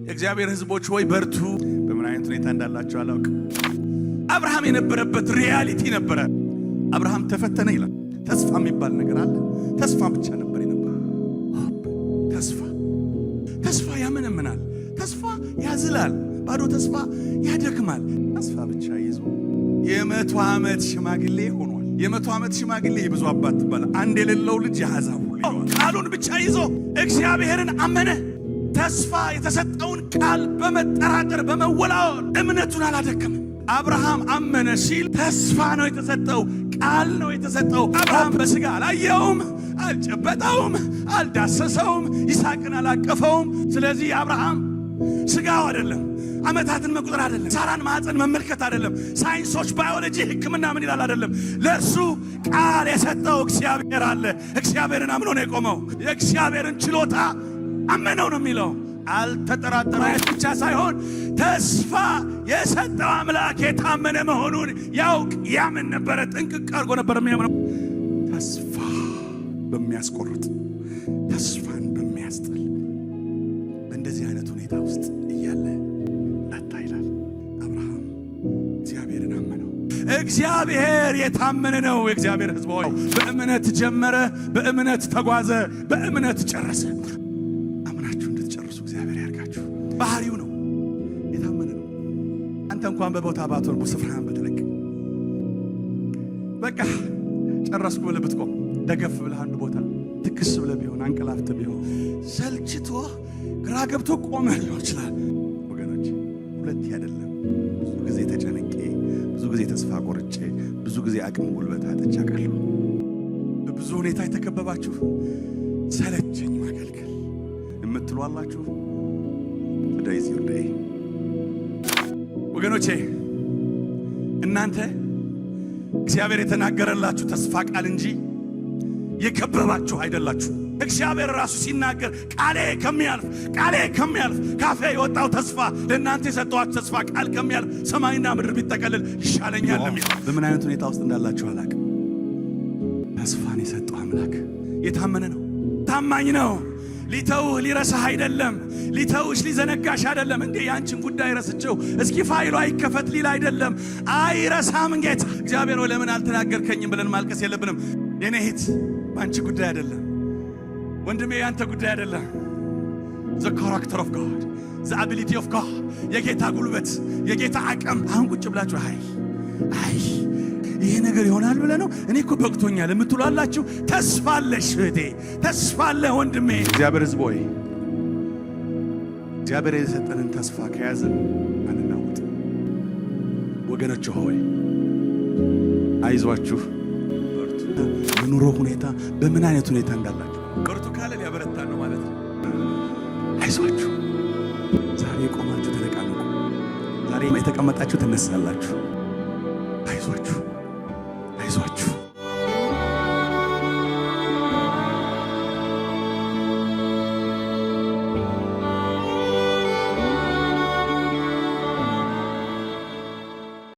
የእግዚአብሔር ሕዝቦች ሆይ በርቱ። በምን አይነት ሁኔታ እንዳላችሁ አላውቅም። አብርሃም የነበረበት ሪያሊቲ ነበረ። አብርሃም ተፈተነ ይላል። ተስፋ የሚባል ነገር አለ። ተስፋ ብቻ ነበር የነበረ። ተስፋ ያመነምናል። ተስፋ ያዝላል። ባዶ ተስፋ ያደክማል። ተስፋ ብቻ ይዞ የ100 ዓመት ሽማግሌ ሆኗል። የ100 ዓመት ሽማግሌ የብዙ አባት ትባል። አንድ የሌለው ልጅ የአሕዛብ ሁሉ ቃሉን ብቻ ይዞ እግዚአብሔርን አመነ። ተስፋ የተሰጠውን ቃል በመጠራጠር በመወላወል እምነቱን አላደከመም። አብርሃም አመነ ሲል ተስፋ ነው የተሰጠው፣ ቃል ነው የተሰጠው። አብርሃም በስጋ አላየውም፣ አልጨበጠውም፣ አልዳሰሰውም፣ ይስሐቅን አላቀፈውም። ስለዚህ አብርሃም ስጋው አይደለም፣ ዓመታትን መቁጠር አይደለም፣ ሳራን ማዕፀን መመልከት አይደለም፣ ሳይንሶች ባዮሎጂ ሕክምና ምን ይላል አይደለም። ለእርሱ ቃል የሰጠው እግዚአብሔር አለ። እግዚአብሔርን አምኖ ነው የቆመው። የእግዚአብሔርን ችሎታ አመነው ነው የሚለው። አልተጠራጠረም ብቻ ሳይሆን ተስፋ የሰጠው አምላክ የታመነ መሆኑን ያውቅ ያምን ነበረ። ጥንቅቅ አድርጎ ነበር የሚያምነው። ተስፋ በሚያስቆርጥ ተስፋን በሚያስጥል በእንደዚህ አይነት ሁኔታ ውስጥ እያለ ላታ ይላል አብርሃም እግዚአብሔርን አመነው። እግዚአብሔር የታመነ ነው። የእግዚአብሔር ሕዝብ ሆይ በእምነት ጀመረ፣ በእምነት ተጓዘ፣ በእምነት ጨረሰ። ባህሪው ነው። የታመነ ነው። አንተ እንኳን በቦታ ባትሆን ስፍራህን ብትለቅ በቃ ጨረስኩ ብለህ ብትቆም ደገፍ ብለህ አንድ ቦታ ትክስ ብለህ ቢሆን አንቀላፍተህ ቢሆን ሰልችቶ ግራ ገብቶ ቆመህ ሊሆን ይችላል። ወገኖች ሁለት አይደለም። ብዙ ጊዜ ተጨነቄ፣ ብዙ ጊዜ ተስፋ ቆርጬ፣ ብዙ ጊዜ አቅም ጉልበት አጥቼ አውቃለሁ። በብዙ ሁኔታ የተከበባችሁ ሰለቸኝ ማገልገል የምትሉ አላችሁ። ወገኖቼ እናንተ እግዚአብሔር የተናገረላችሁ ተስፋ ቃል እንጂ የከበባችሁ አይደላችሁ። እግዚአብሔር ራሱ ሲናገር ቃሌ ከሚያልፍ ካፌ የወጣው ተስፋ ለእናንተ የሰጠኋችሁ ተስፋ ቃል ከሚያልፍ ሰማይና ምድር ቢጠቀልል ይሻለኛል የሚል። በምን አይነት ሁኔታ ውስጥ እንዳላችሁ አላውቅም። ተስፋን የሰጠው አምላክ የታመነ ነው፣ ታማኝ ነው። ሊተውህ ሊረሳህ አይደለም። ሊተውሽ ሊዘነጋሽ አይደለም። እንዴ ያንቺን ጉዳይ ረስቼው እስኪ ፋይሉ አይከፈት ሊል አይደለም። አይረሳም ጌታ። እግዚአብሔር ሆይ ለምን አልተናገርከኝም ብለን ማልቀስ የለብንም። የኔ እህት ባንቺ ጉዳይ አይደለም። ወንድሜ ያንተ ጉዳይ አይደለም። the character of God, the ability of God፣ የጌታ ጉልበት፣ የጌታ አቅም። አሁን ቁጭ ብላችሁ አይ ይሄ ነገር ይሆናል ብለህ ነው እኔ እኮ በቅቶኛል የምትሏላችሁ ተስፋ አለሽ እህቴ፣ ተስፋ አለ ወንድሜ። እግዚአብሔር ሕዝብ ሆይ እግዚአብሔር የሰጠንን ተስፋ ከያዝን አንናወጥ። ወገኖች ሆይ አይዟችሁ፣ በርቱ። በኑሮ ሁኔታ በምን አይነት ሁኔታ እንዳላችሁ በርቱ ካለ ሊያበረታ ነው ማለት ነው። አይዟችሁ። ዛሬ ቆማችሁ ተነቃነቁ። ዛሬ የተቀመጣችሁ ትነሳላችሁ። አይዟችሁ።